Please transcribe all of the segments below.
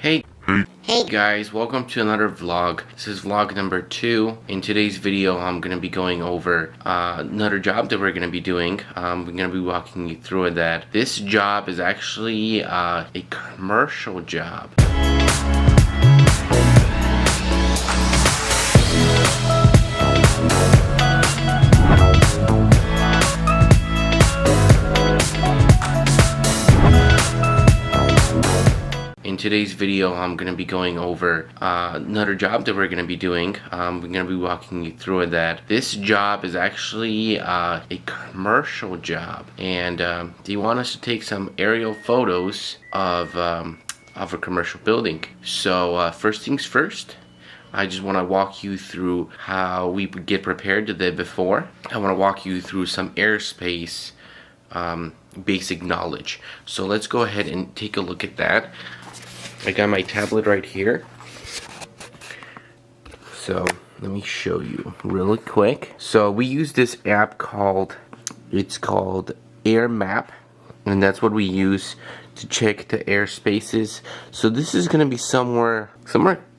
Hey guys, welcome to another vlog. This is vlog number 2. In today's video, I'm going to be going over another job that we're going to be doing. We're going to be walking you through that. This job is actually a commercial job. In today's video, I'm going to be going over another job that we're going to be doing. We're going to be walking you through that. This job is actually a commercial job, and they want us to take some aerial photos of a commercial building. So first things first, I just want to walk you through how we get prepared the day before. I want to walk you through some airspace basic knowledge. So let's go ahead and take a look at that. I got my tablet right here. So let me show you really quick. So we use this app called Air Map, and that's what we use to check the airspaces. So this is gonna be somewhere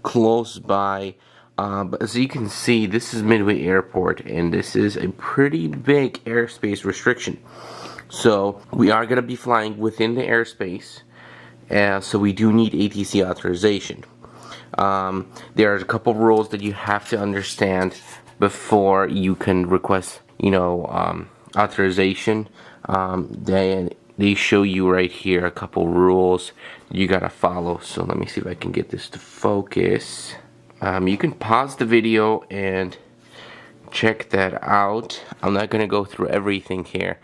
close by. But as you can see, this is Midway Airport, and this is a pretty big airspace restriction. So we are gonna be flying within the airspace. So we do need ATC authorization. There are a couple rules that you have to understand before you can request, authorization. They show you right here a couple rules you gotta follow. So let me see if I can get this to focus. You can pause the video and check that out. I'm not gonna go through everything here.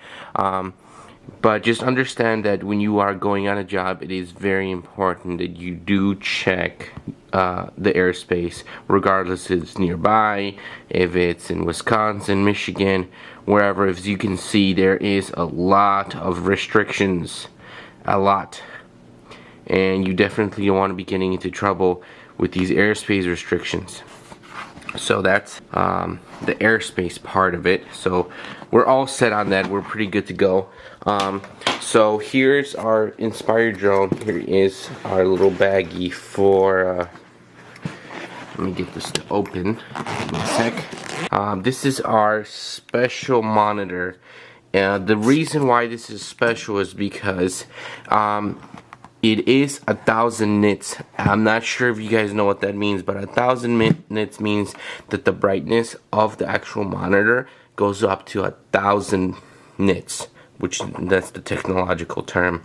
But just understand that when you are going on a job, it is very important that you do check the airspace, regardless if it's nearby, if it's in Wisconsin, Michigan, wherever. As you can see, there is a lot of restrictions, a lot. And you definitely don't want to be getting into trouble with these airspace restrictions. So that's the airspace part of it. So we're all set on that. We're pretty good to go. So here's our Inspire drone. Here is our little baggie for let me get this to open. Give me a sec. This is our special monitor. The reason why this is special is because it is 1,000 nits. I'm not sure if you guys know what that means, but 1,000 nits means that the brightness of the actual monitor goes up to 1,000 nits, which that's the technological term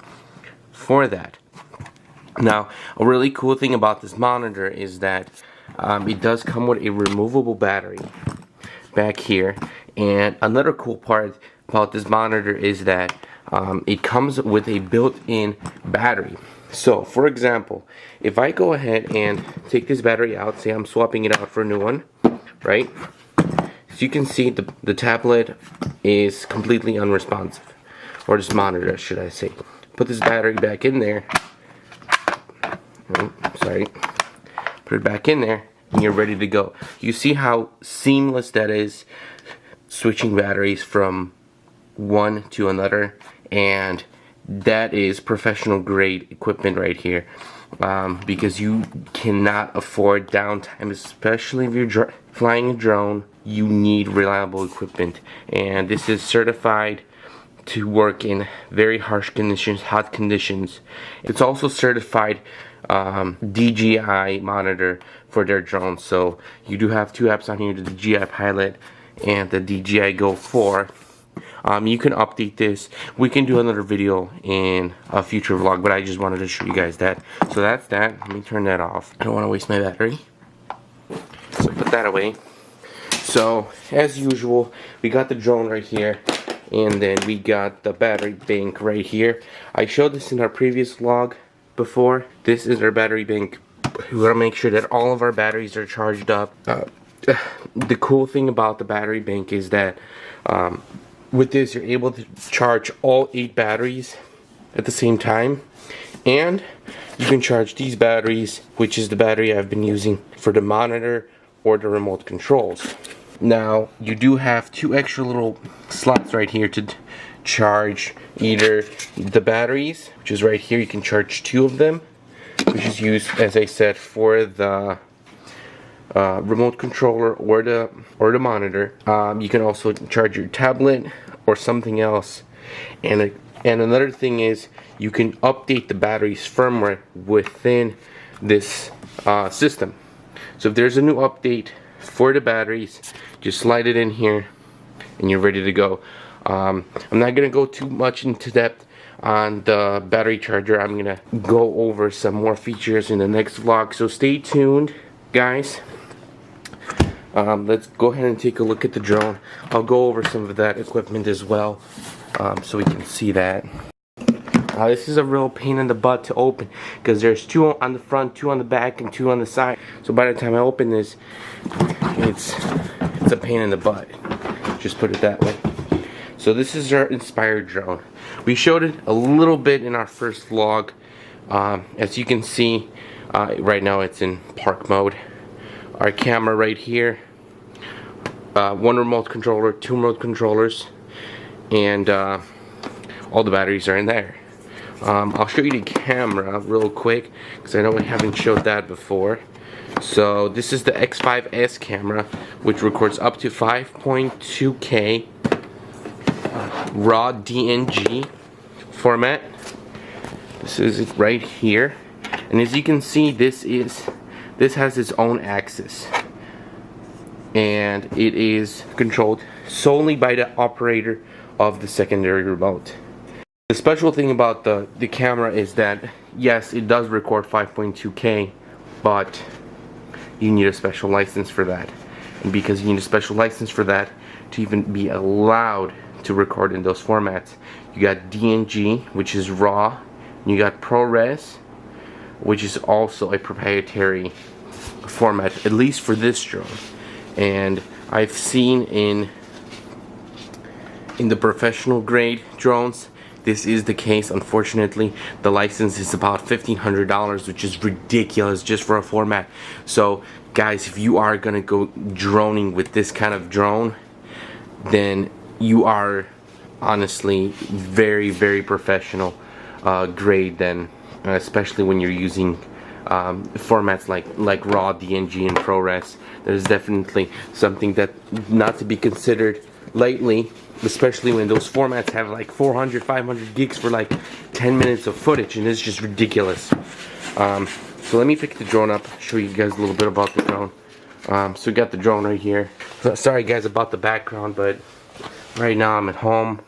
for that. Now, a really cool thing about this monitor is that it does come with a removable battery back here. And another cool part about this monitor is that it comes with a built-in battery. So, for example, if I go ahead and take this battery out, say I'm swapping it out for a new one, right? As you can see, the tablet is completely unresponsive. Or this monitor, should I say. Put this battery back in there. Put it back in there, and you're ready to go. You see how seamless that is, switching batteries from one to another, and that is professional grade equipment right here, because you cannot afford downtime, especially if you're flying a drone. You need reliable equipment, and this is certified to work in very harsh conditions, hot conditions. It's also certified DJI monitor for their drones. So you do have two apps on here, the DJI Pilot and the DJI Go 4. You can update this. We can do another video in a future vlog, but I just wanted to show you guys that. So that's that. Let me turn that off. I don't want to waste my battery. So put that away. So as usual, we got the drone right here, and then we got the battery bank right here. I showed this in our previous vlog before. This is our battery bank. We want to make sure that all of our batteries are charged up. The cool thing about the battery bank is that with this, you're able to charge all 8 batteries at the same time, and you can charge these batteries, which is the battery I've been using for the monitor or the remote controls. Now, you do have 2 extra little slots right here to charge either the batteries, which is right here. You can charge 2 of them, which is used, as I said, for the remote controller or the monitor. You can also charge your tablet or something else. And another thing is you can update the battery's firmware within this system. So if there's a new update for the batteries, just slide it in here and you're ready to go. I'm not gonna go too much into depth on the battery charger. I'm gonna go over some more features in the next vlog, so stay tuned, guys. Let's go ahead and take a look at the drone. I'll go over some of that equipment as well, so we can see that. This is a real pain in the butt to open because there's 2 on the front, 2 on the back, and 2 on the side. So by the time I open this, it's a pain in the butt. Just put it that way. So this is our Inspired drone. We showed it a little bit in our first vlog. As you can see, right now it's in park mode. Our camera right here, 1 remote controller, 2 remote controllers, and all the batteries are in there. I'll show you the camera real quick because I know I haven't showed that before. So this is the X5S camera, which records up to 5.2K raw DNG format. This is it right here, and as you can see, this has its own axis, and it is controlled solely by the operator of the secondary remote. The special thing about the camera is that yes, it does record 5.2K, but you need a special license for that. And because you need a special license for that to even be allowed to record in those formats, you got DNG, which is raw, and you got ProRes, which is also a proprietary format, at least for this drone. And I've seen in the professional grade drones, this is the case. Unfortunately, the license is about $1,500, which is ridiculous just for a format. So guys, if you are gonna go droning with this kind of drone, then you are honestly very, very professional grade then, especially when you're using formats like raw, DNG, and ProRes. There's definitely something that not to be considered lightly, especially when those formats have like 400, 500 gigs for like 10 minutes of footage, and it's just ridiculous. So let me pick the drone up, show you guys a little bit about the drone. So we got the drone right here. So, sorry guys about the background, but right now I'm at home.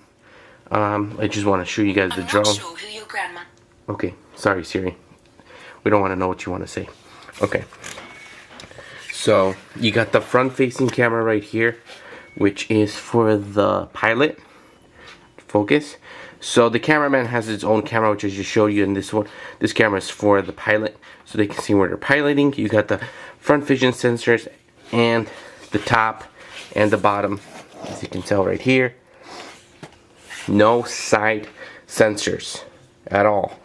I just want to show you guys the drone. Sure who your grandma. Okay, sorry Siri. We don't want to know what you want to say. Okay. So you got the front-facing camera right here, which is for the pilot focus. So the cameraman has its own camera, which I just showed you in this one. This camera is for the pilot, so they can see where they're piloting. You got the front vision sensors and the top and the bottom, as you can tell right here. No side sensors at all.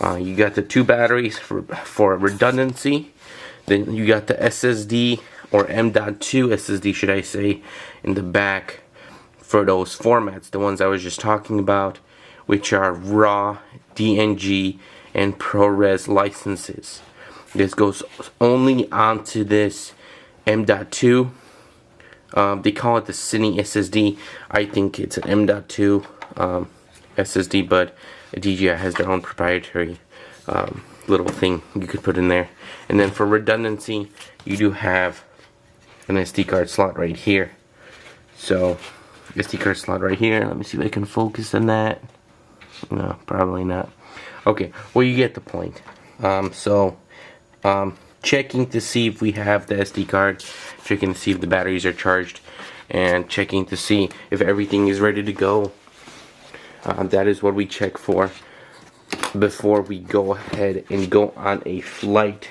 You got the 2 batteries for redundancy. Then you got the SSD, or M.2 SSD should I say, in the back for those formats, the ones I was just talking about, which are raw, DNG, and ProRes licenses. This goes only onto this M.2. They call it the Cine SSD. I think it's an M.2 SSD, but DJI has their own proprietary little thing you could put in there. And then for redundancy, you do have an SD card slot right here. So SD card slot right here. Let me see if I can focus on that. No, probably not. Okay, well, you get the point. Checking to see if we have the SD card, checking to see if the batteries are charged, and checking to see if everything is ready to go. That is what we check for before we go ahead and go on a flight.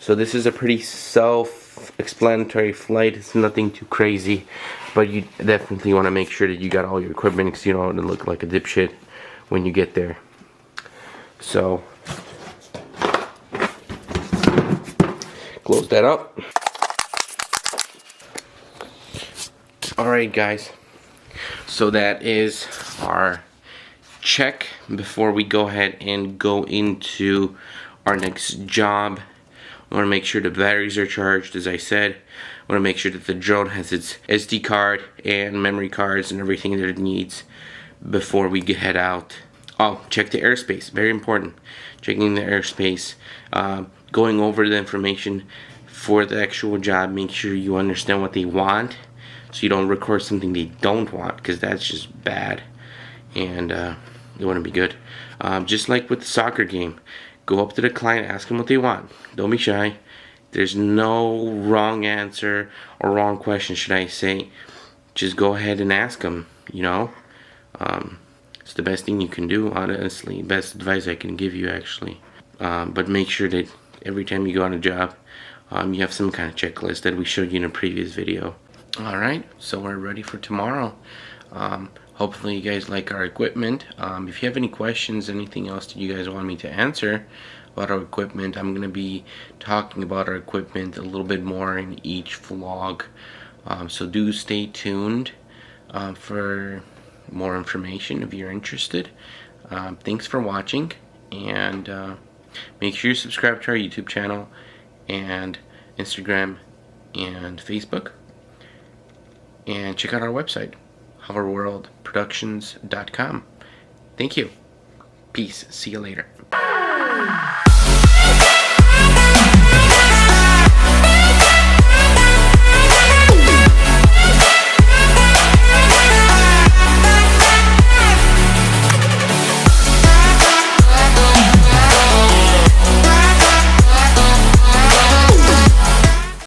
So this is a pretty self-explanatory flight. It's nothing too crazy, but you definitely want to make sure that you got all your equipment because you don't want to look like a dipshit when you get there. So close that up. Alright guys, so that is our check before we go ahead and go into our next job. We want to make sure the batteries are charged, as I said. We want to make sure that the drone has its SD card and memory cards and everything that it needs before we head out. Oh, check the airspace, very important. Checking the airspace, going over the information for the actual job. Make sure you understand what they want, so you don't record something they don't want, because that's just bad, and it wouldn't be good. Just like with the soccer game, go up to the client, ask them what they want. Don't be shy. There's no wrong answer or wrong question, should I say. Just go ahead and ask them, you know. It's the best thing you can do, honestly. Best advice I can give you, actually. But make sure that every time you go on a job, you have some kind of checklist that we showed you in a previous video. Alright, so we're ready for tomorrow. Hopefully you guys like our equipment. If you have any questions, anything else that you guys want me to answer about our equipment, I'm going to be talking about our equipment a little bit more in each vlog. So do stay tuned for more information if you're interested. Thanks for watching, and make sure you subscribe to our YouTube channel and Instagram and Facebook, and check out our website, hoverworldproductions.com. Thank you. Peace. See you later.